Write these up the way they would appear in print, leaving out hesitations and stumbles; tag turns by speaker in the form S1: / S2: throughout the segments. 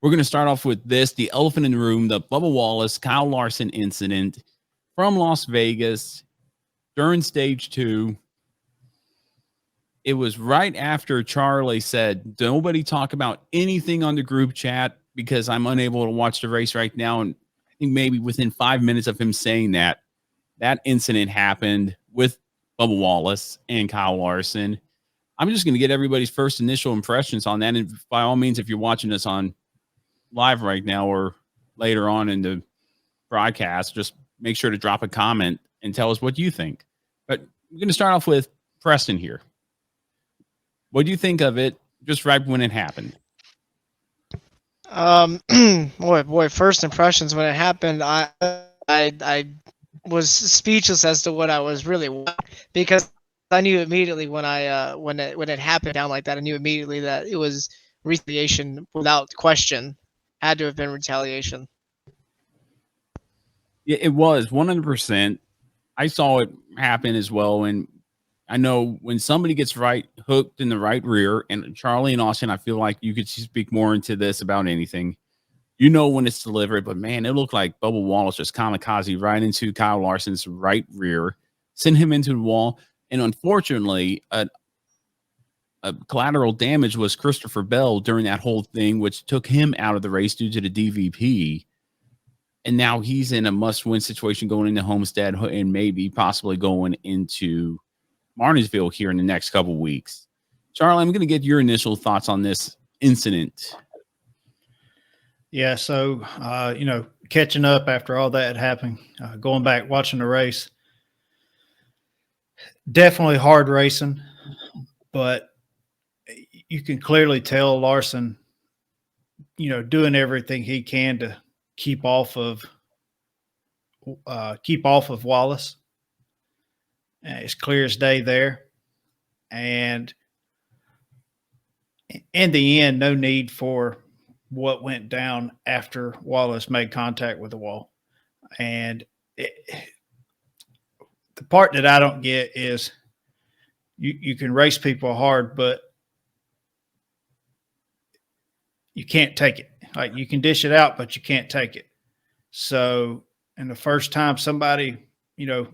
S1: We're going to start off with this, the elephant in the room, the Bubba Wallace, Kyle Larson incident from Las Vegas during stage 2. It was right after Charlie said, nobody talk about anything on the group chat because I'm unable to watch the race right now. And I think maybe within 5 minutes of him saying that, that incident happened with Bubba Wallace and Kyle Larson. I'm just going to get everybody's first initial impressions on that. And by all means, if you're watching us on live right now or later on in the broadcast, just make sure to drop a comment and tell us what you think. But we're going to start off with Preston here. What do you think of it just right when it happened?
S2: Boy, first impressions when it happened, I was speechless as to what I was really watching, because I knew immediately when it happened down like that, I knew immediately that it was retaliation without question. Had to have been retaliation.
S1: Yeah, it was 100%. I saw it happen as well, and I know when somebody gets hooked in the right rear, and Charlie and Austin, I feel like you could speak more into this about anything. You know when it's delivered, but man, it looked like Bubba Wallace just kamikaze right into Kyle Larson's right rear, sent him into the wall, and unfortunately, a collateral damage was Christopher Bell during that whole thing, which took him out of the race due to the DVP. And now he's in a must-win situation going into Homestead and maybe possibly going into Martinsville here in the next couple of weeks. Charlie, I'm going to get your initial thoughts on this incident.
S3: Yeah, so, catching up after all that had happened, going back, watching the race, definitely hard racing, but you can clearly tell Larson, doing everything he can to keep off of Wallace. It's clear as day there. And in the end, no need for what went down after Wallace made contact with the wall. And the part that I don't get is you can race people hard, but you can't take it. Like, you can dish it out, but you can't take it. So, and the first time somebody,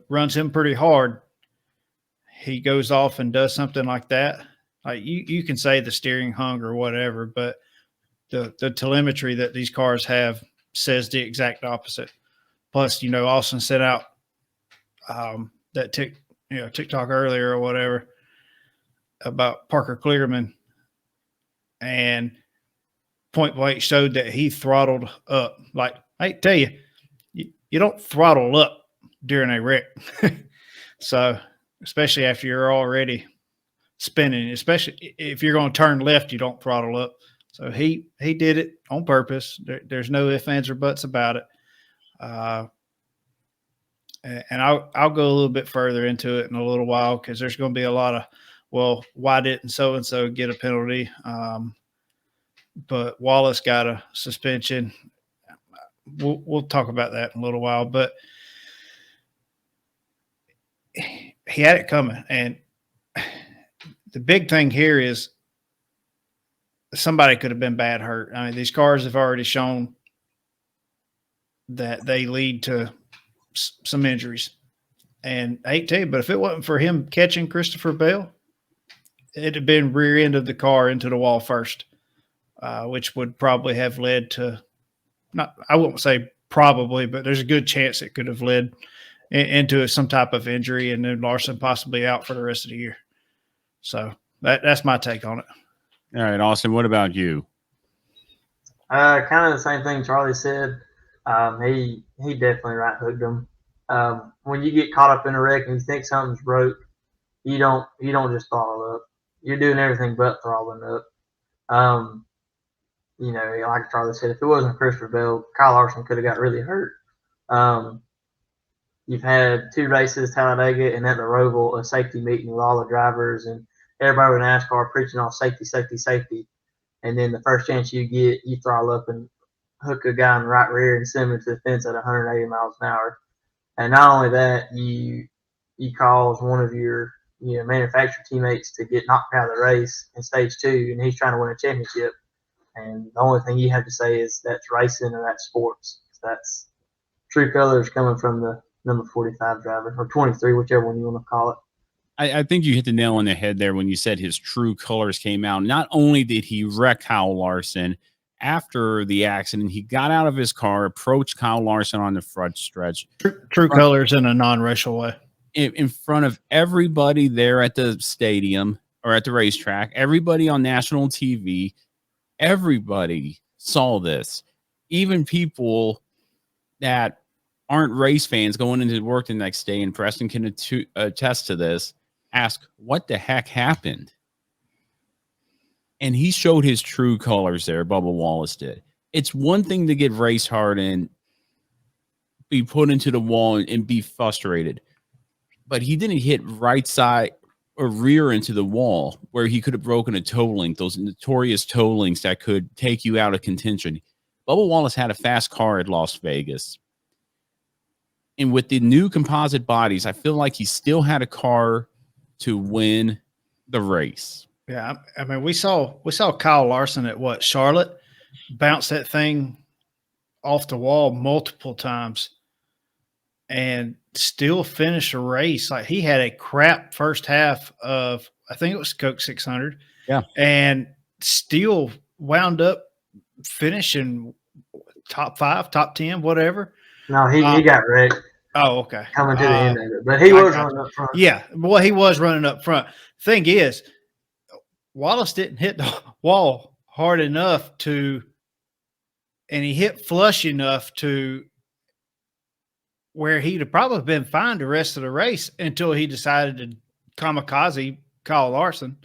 S3: runs him pretty hard, he goes off and does something like that. Like, you can say the steering hung or whatever, but the telemetry that these cars have says the exact opposite. Plus, Austin sent out that TikTok earlier or whatever about Parker Clearman, and point blank showed that he throttled up. Like, I tell you, you don't throttle up during a wreck. So, especially after you're already spinning, especially if you're going to turn left, you don't throttle up. So he did it on purpose. There's no ifs, ands, or buts about it. And I'll go a little bit further into it in a little while, because there's going to be a lot of, well, why didn't so-and-so get a penalty? But Wallace got a suspension. We'll talk about that in a little while. But he had it coming. And the big thing here is somebody could have been bad hurt. I mean, these cars have already shown that they lead to some injuries. And I hate to tell you, but if it wasn't for him catching Christopher Bell, it'd have been rear end of the car into the wall first, which would probably have led to, I won't say probably, but there's a good chance it could have led into some type of injury, and then Larson possibly out for the rest of the year. So that's my take on it.
S1: All right, Austin, what about you?
S4: Kind of the same thing Charlie said. He definitely right hooked him. When you get caught up in a wreck and you think something's broke, you don't just throttle up. You're doing everything but throttling up. Like Charlie said, if it wasn't Christopher Bell, Kyle Larson could have got really hurt. You've had 2 races, Talladega and at the Roval, a safety meeting with all the drivers and everybody with NASCAR preaching on safety, safety, safety. And then the first chance you get, you throttle up and hook a guy in the right rear and send him to the fence at 180 miles an hour. And not only that, you cause one of your manufacturer teammates to get knocked out of the race in stage 2, and he's trying to win a championship. And the only thing you have to say is that's racing or that's sports. That's true colors coming from the number 45 driver, or 23, whichever one you want to call it.
S1: I think you hit the nail on the head there when you said his true colors came out. Not only did he wreck Kyle Larson after the accident, he got out of his car, approached Kyle Larson on the front stretch.
S3: True colors in a non-racial way.
S1: In front of everybody there at the stadium or at the racetrack, everybody on national TV, everybody saw this. Even people that aren't race fans going into work the next day, and Preston can attest to this, ask what the heck happened. And he showed his true colors there. Bubba Wallace did. It's one thing to get race hard and be put into the wall and be frustrated, but he didn't hit right side or rear into the wall where he could have broken a toe link, those notorious toe links that could take you out of contention. Bubba Wallace had a fast car at Las Vegas. And with the new composite bodies, I feel like he still had a car to win the race.
S3: Yeah, I mean, we saw Kyle Larson at Charlotte bounce that thing off the wall multiple times and still finish a race. Like, he had a crap first half of, I think it was Coke 600.
S1: Yeah.
S3: And still wound up finishing top 5, top 10, whatever.
S4: No, he got wrecked.
S3: Oh, okay.
S4: Coming to the end of it. But he was running up front.
S3: Yeah, well, he was running up front. Thing is, Wallace didn't hit the wall hard enough and he hit flush enough to where he'd have probably been fine the rest of the race until he decided to kamikaze Kyle Larson.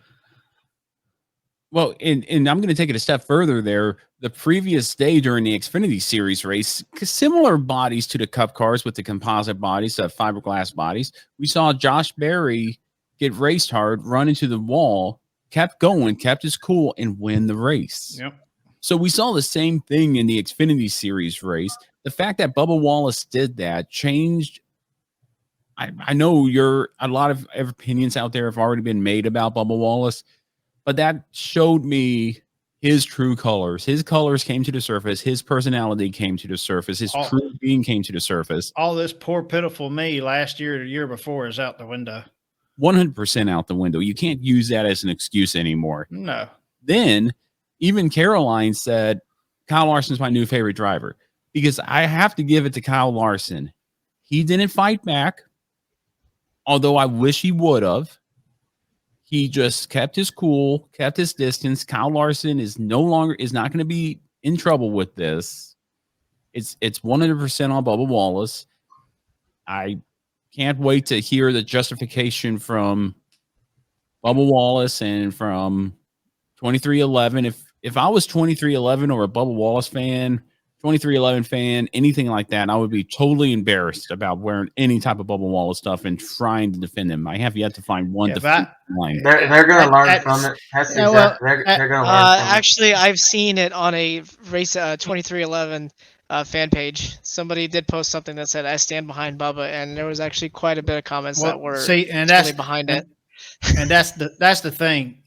S1: Well, and I'm going to take it a step further there. The previous day during the Xfinity Series race, similar bodies to the Cup cars with the composite bodies, the fiberglass bodies, we saw Josh Berry get raced hard, run into the wall, kept going, kept his cool, and win the race.
S3: Yep.
S1: So we saw the same thing in the Xfinity Series race. The fact that Bubba Wallace did that changed. I know a lot of opinions out there have already been made about Bubba Wallace, but that showed me his true colors. His colors came to the surface. His personality came to the surface. His true being came to the surface.
S3: All this poor, pitiful me last year or the year before is out the window.
S1: 100% out the window. You can't use that as an excuse anymore.
S3: No.
S1: Then even Caroline said, Kyle Larson's my new favorite driver, because I have to give it to Kyle Larson. He didn't fight back, although I wish he would have. He just kept his cool, kept his distance. Kyle Larson is not going to be in trouble with this. It's 100% on Bubba Wallace. I can't wait to hear the justification from Bubba Wallace and from 2311. If I was 2311 or a Bubba Wallace fan, 2311 fan, anything like that, I would be totally embarrassed about wearing any type of Bubba Wallace stuff and trying to defend him. I have yet to find one defensive line.
S4: They're going to learn from it. That's exactly. They're going to learn from
S2: actually, I've seen it on a race 2311 fan page. Somebody did post something that said, "I stand behind Bubba," and there was actually quite a bit of comments that were
S3: that's
S2: behind it.
S3: And that's the thing.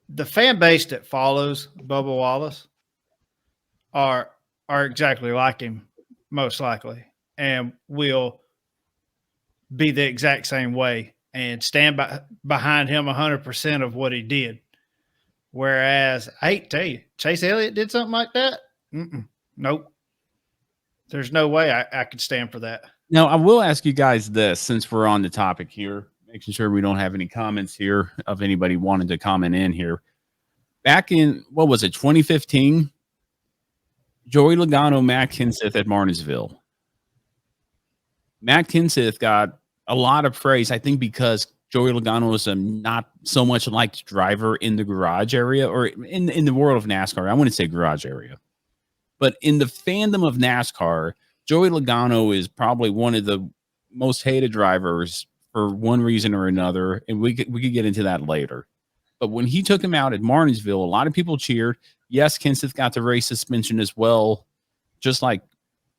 S3: The fan base that follows Bubba Wallace are exactly like him, most likely, and will be the exact same way and stand behind him 100% of what he did. Whereas, I hate to tell you, Chase Elliott did something like that. Nope. There's no way I could stand for that.
S1: Now, I will ask you guys this, since we're on the topic here, making sure we don't have any comments here of anybody wanting to comment in here. Back in, 2015? Joey Logano, Matt Kenseth at Martinsville. Matt Kenseth got a lot of praise, I think, because Joey Logano was a not so much liked driver in the garage area, or in the world of NASCAR. I wouldn't say garage area. But in the fandom of NASCAR, Joey Logano is probably one of the most hated drivers for one reason or another, and we could get into that later. But when he took him out at Martinsville, a lot of people cheered. Yes, Kenseth got the race suspension as well, just like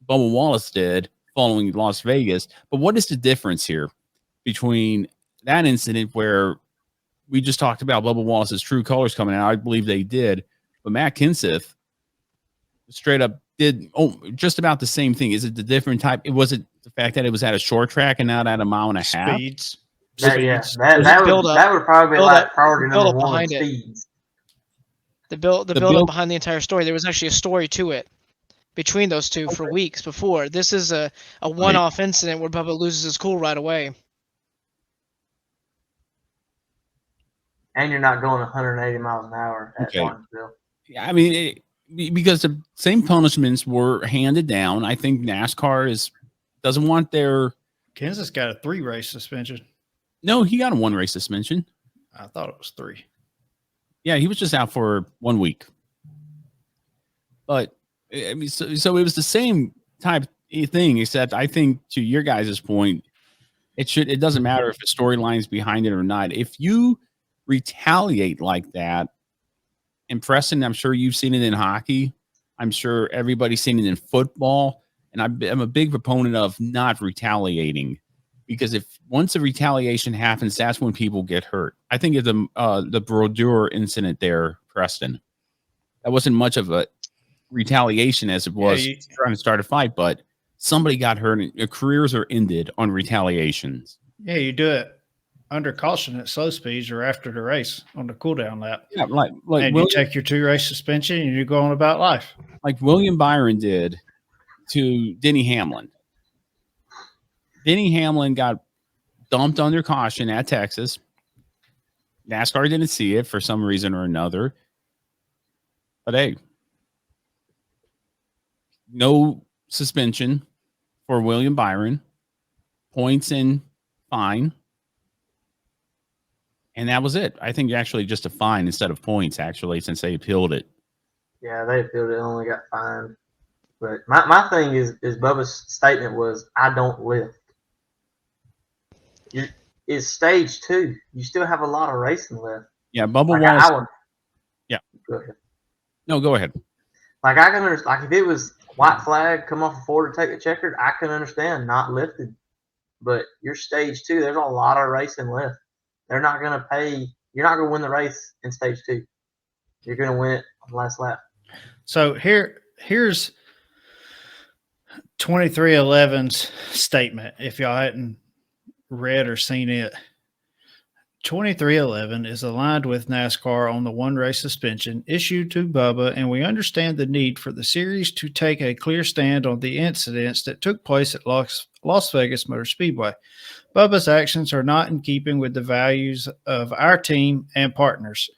S1: Bubba Wallace did following Las Vegas. But what is the difference here between that incident where we just talked about Bubba Wallace's true colors coming out? I believe they did. But Matt Kenseth straight up did just about the same thing. Is it the different type? Was it the fact that it was at a short track and not at a mile and a half?
S3: Speeds.
S4: That would probably be like priority number one, speeds.
S2: The build up behind the entire story. There was actually a story to it between those two for weeks before. This is a one-off incident where Bubba loses his cool right away.
S4: And you're not going 180 miles an hour at Martinsville.
S1: Yeah, I mean, because the same punishments were handed down. I think NASCAR doesn't want their.
S3: Kansas got a 3-race suspension.
S1: No, he got a 1-race suspension.
S3: I thought it was 3.
S1: Yeah, he was just out for 1 week. But I mean, so it was the same type of thing, except I think to your guys' point, it doesn't matter if the storyline's behind it or not. If you retaliate like that, and Preston, I'm sure you've seen it in hockey. I'm sure everybody's seen it in football. And I'm a big proponent of not retaliating, because once a retaliation happens, that's when people get hurt. I think of the Brodeur incident there, Preston. That wasn't much of a retaliation as it was trying to start a fight, but somebody got hurt and careers are ended on retaliations.
S3: Yeah, you do it under caution at slow speeds or after the race on the cool down lap.
S1: Yeah, like
S3: and you take your 2-race suspension and you go on about life.
S1: Like William Byron did to Denny Hamlin. Denny Hamlin got dumped under caution at Texas. NASCAR didn't see it for some reason or another. But hey, no suspension for William Byron. Points and fine. And that was it. I think actually just a fine instead of points, actually, since they appealed it.
S4: Yeah, they appealed it, only got fined. But my thing is Bubba's statement was, I don't lift. It's stage 2. You still have a lot of racing left.
S1: Yeah, Bubba Wallace. Yeah.
S4: Go ahead.
S1: No, go ahead.
S4: Like, I can understand. Like, if it was white flag, come off a forward to take a checkered, I can understand not lifted. But you're stage 2. There's a lot of racing left. They're not going to pay. You're not going to win the race in stage 2. You're going to win it on the last lap.
S3: So here's 2311's statement. If y'all hadn't read or seen it, 2311 is aligned with NASCAR on the 1-race suspension issued to Bubba, and we understand the need for the series to take a clear stand on the incidents that took place at Las Vegas Motor Speedway. Bubba's actions are not in keeping with the values of our team and partners.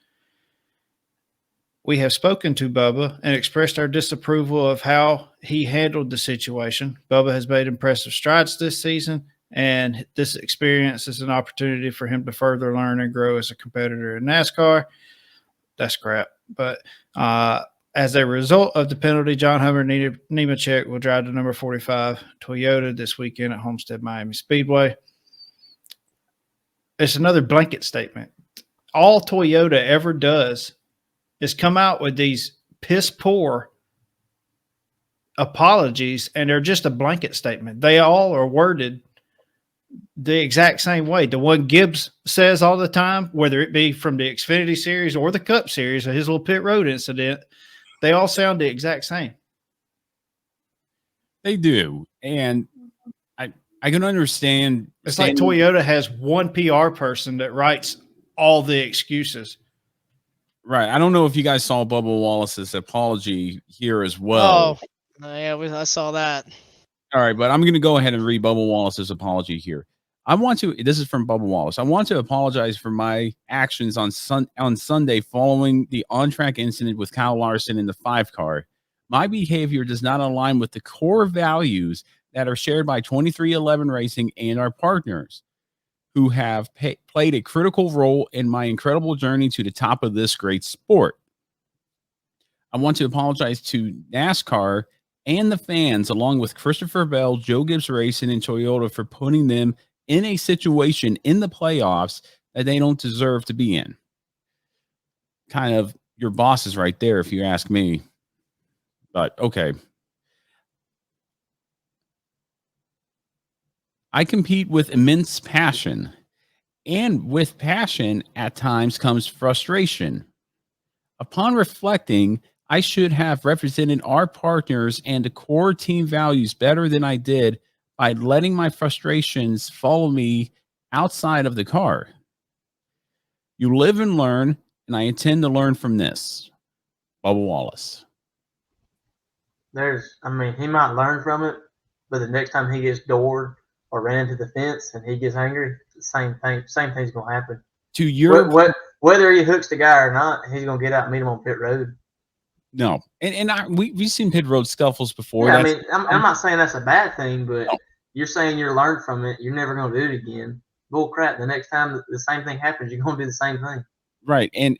S3: We have spoken to Bubba and expressed our disapproval of how he handled the situation. Bubba has made impressive strides this season, and this experience is an opportunity for him to further learn and grow as a competitor in NASCAR. That's crap. But as a result of the penalty, John Hummer Nemechek will drive the number 45 Toyota this weekend at Homestead Miami Speedway. It's another blanket statement. All Toyota ever does is come out with these piss poor apologies, and they're just a blanket statement. They all are worded the exact same way. The one Gibbs says all the time, whether it be from the Xfinity Series or the Cup Series or his little pit road incident, they all sound the exact same.
S1: They do. And I can understand.
S3: It's like Toyota has one PR person that writes all the excuses.
S1: Right. I don't know if you guys saw Bubba Wallace's apology here as well.
S2: Oh, yeah, I saw that.
S1: All right, but I'm going to go ahead and read Bubba Wallace's apology here. This is from Bubba Wallace. I want to apologize for my actions on Sunday following the on-track incident with Kyle Larson in the 5-car. My behavior does not align with the core values that are shared by 2311 Racing and our partners, who have played a critical role in my incredible journey to the top of this great sport. I want to apologize to NASCAR and the fans, along with Christopher Bell, Joe Gibbs Racing, and Toyota, for putting them in a situation in the playoffs that they don't deserve to be in. Kind of your boss is right there, if you ask me. But okay. I compete with immense passion, and with passion at times comes frustration. Upon reflecting, I should have represented our partners and the core team values better than I did by letting my frustrations follow me outside of the car. You live and learn, and I intend to learn from this. Bubba Wallace.
S4: He might learn from it, but the next time he gets doored or ran into the fence and he gets angry, the same thing's gonna happen.
S1: To your
S4: whether he hooks the guy or not, he's gonna get out and meet him on pit road.
S1: No, we've seen pit road scuffles before.
S4: Yeah, I'm not saying that's a bad thing, but you're saying you're learned from it. You're never gonna do it again. Bull crap! The next time the same thing happens, you're gonna do the same thing.
S1: Right, and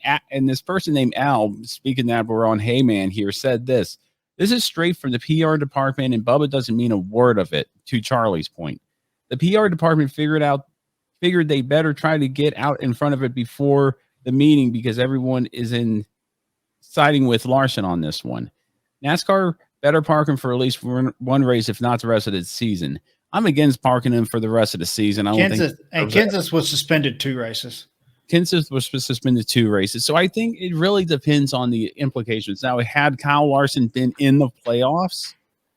S1: this person named Al, speaking that we're on Hey Man here, said this. This is straight from the PR department, and Bubba doesn't mean a word of it. To Charlie's point, the PR department figured they better try to get out in front of it before the meeting because everyone is siding with Larson on this one. NASCAR better park him for at least one race, if not the rest of the season. I'm against parking him for the rest of the season.
S3: Kansas was suspended 2 races.
S1: Kansas was suspended 2 races. So I think it really depends on the implications. Now, had Kyle Larson been in the playoffs,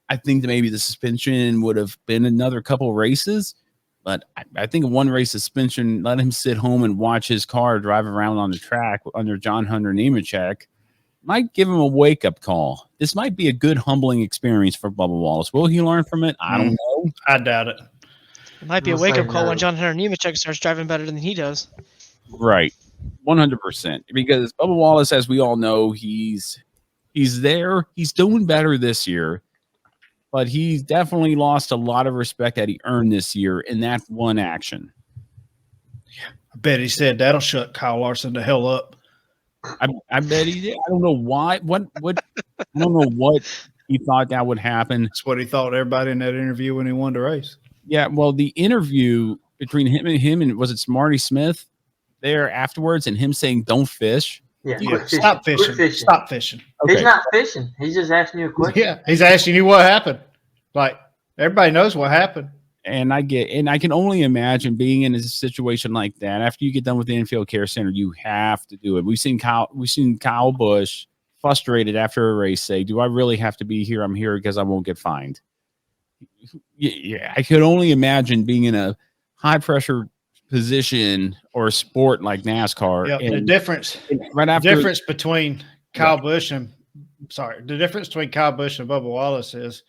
S1: I think that maybe the suspension would have been another couple races. But I think a 1 race suspension, let him sit home and watch his car drive around on the track under John Hunter Nemechek, might give him a wake-up call. This might be a good, humbling experience for Bubba Wallace. Will he learn from it? I don't know.
S3: I doubt it.
S2: It might be a wake-up call when John Hunter Nemechek starts driving better than he does.
S1: Right. 100%. Because Bubba Wallace, as we all know, he's there. He's doing better this year. But he's definitely lost a lot of respect that he earned this year in that one action.
S3: I bet he said that'll shut Kyle Larson the hell up.
S1: I bet he did. I don't know why. What? I don't know what he thought that would happen.
S3: That's what he thought everybody in that interview when he won the race.
S1: Yeah, well, the interview between him and was it Smarty Smith there afterwards, and him saying "Don't fish."
S4: Yeah,
S3: stop fishing. Stop fishing.
S1: Okay.
S4: He's not fishing. He's just asking you a question.
S3: Yeah, he's asking you what happened. Like everybody knows what happened.
S1: And I can only imagine being in a situation like that. After you get done with the infield care center, you have to do it. We've seen Kyle Busch frustrated after a race say, "Do I really have to be here? I'm here because I won't get fined." Yeah, I could only imagine being in a high pressure position or a sport like NASCAR.
S3: Yeah, the difference between Kyle Busch and Bubba Wallace is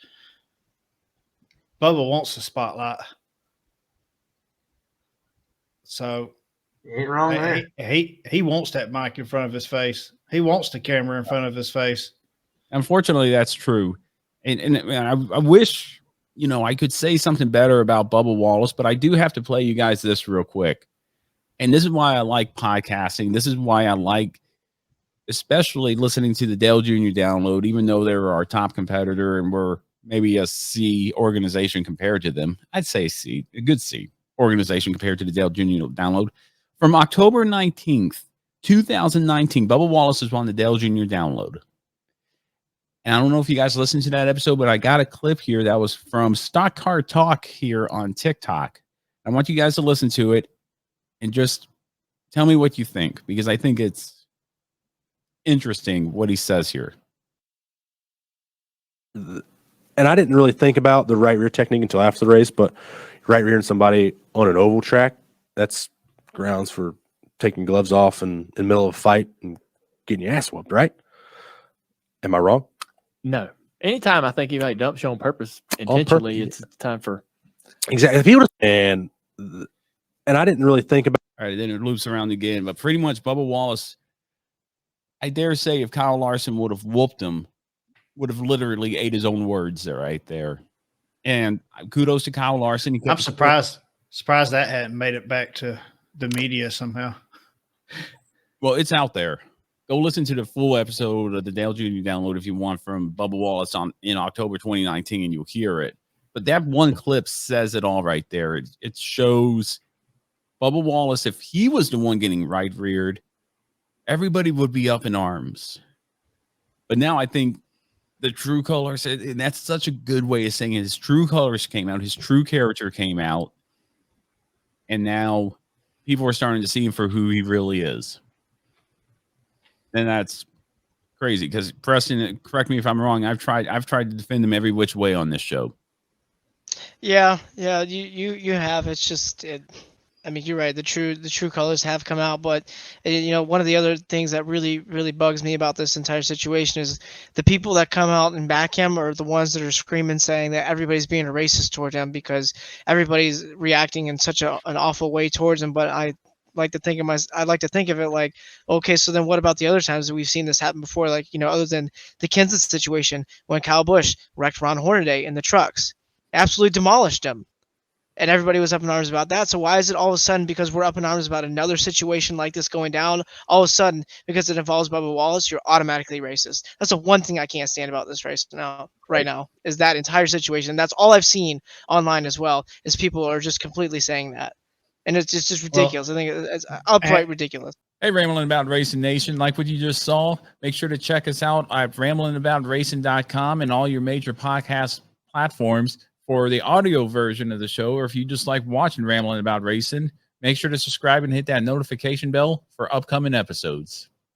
S3: Bubba wants the spotlight. So
S4: ain't wrong there.
S3: He wants that mic in front of his face. He wants the camera in front of his face.
S1: Unfortunately, that's true. And I wish, I could say something better about Bubba Wallace, but I do have to play you guys this real quick. And this is why I like podcasting. This is why I like especially listening to the Dale Jr. download, even though they're our top competitor and we're maybe a C organization compared to them. I'd say a good C organization compared to the Dale Jr. download. From October 19th, 2019, Bubba Wallace is on the Dale Jr. download. And I don't know if you guys listened to that episode, but I got a clip here that was from Stock Car Talk here on TikTok. I want you guys to listen to it and just tell me what you think, because I think it's interesting what he says here.
S5: And I didn't really think about the right rear technique until after the race, but right rearing somebody on an oval track, that's grounds for taking gloves off in the middle of a fight and getting your ass whooped, right? Am I wrong?
S6: No. Anytime I think you make dump show on purpose, intentionally, it's time for.
S5: Exactly. If he would and I didn't really think about.
S1: All right, then it loops around again, but pretty much Bubba Wallace, I dare say if Kyle Larson would have whooped him, would have literally ate his own words there, right there. And kudos to Kyle Larson.
S3: I'm surprised that hadn't made it back to the media somehow.
S1: Well, it's out there. Go listen to the full episode of the Dale Jr. download if you want from Bubba Wallace in October 2019, and you'll hear it. But that one clip says it all right there. It shows Bubba Wallace, if he was the one getting right-reared, everybody would be up in arms. But now I think the true colors, and that's such a good way of saying it, his true colors came out, his true character came out, and now people are starting to see him for who he really is. And that's crazy because Preston, correct me if I'm wrong. I've tried to defend them every which way on this show.
S2: Yeah, you have. It's just I mean, you're right. The true colors have come out, but one of the other things that really bugs me about this entire situation is the people that come out and back him are the ones that are screaming, saying that everybody's being a racist toward him because everybody's reacting in such an awful way towards him. But I like to think of it like, okay, so then what about the other times that we've seen this happen before? Like, other than the Kansas situation when Kyle Busch wrecked Ron Hornaday in the trucks, absolutely demolished him. And everybody was up in arms about that. So why is it all of a sudden, because we're up in arms about another situation like this going down, all of a sudden, because it involves Bubba Wallace, you're automatically racist? That's the one thing I can't stand about this race right now, is that entire situation. And that's all I've seen online as well, is people are just completely saying that. And it's just ridiculous.
S3: Well,
S2: I think it's outright ridiculous.
S1: Hey, Ramblin' About Racing Nation, like what you just saw, make sure to check us out at ramblinaboutracing.com and all your major podcast platforms for the audio version of the show. Or if you just like watching Ramblin' About Racing, make sure to subscribe and hit that notification bell for upcoming episodes.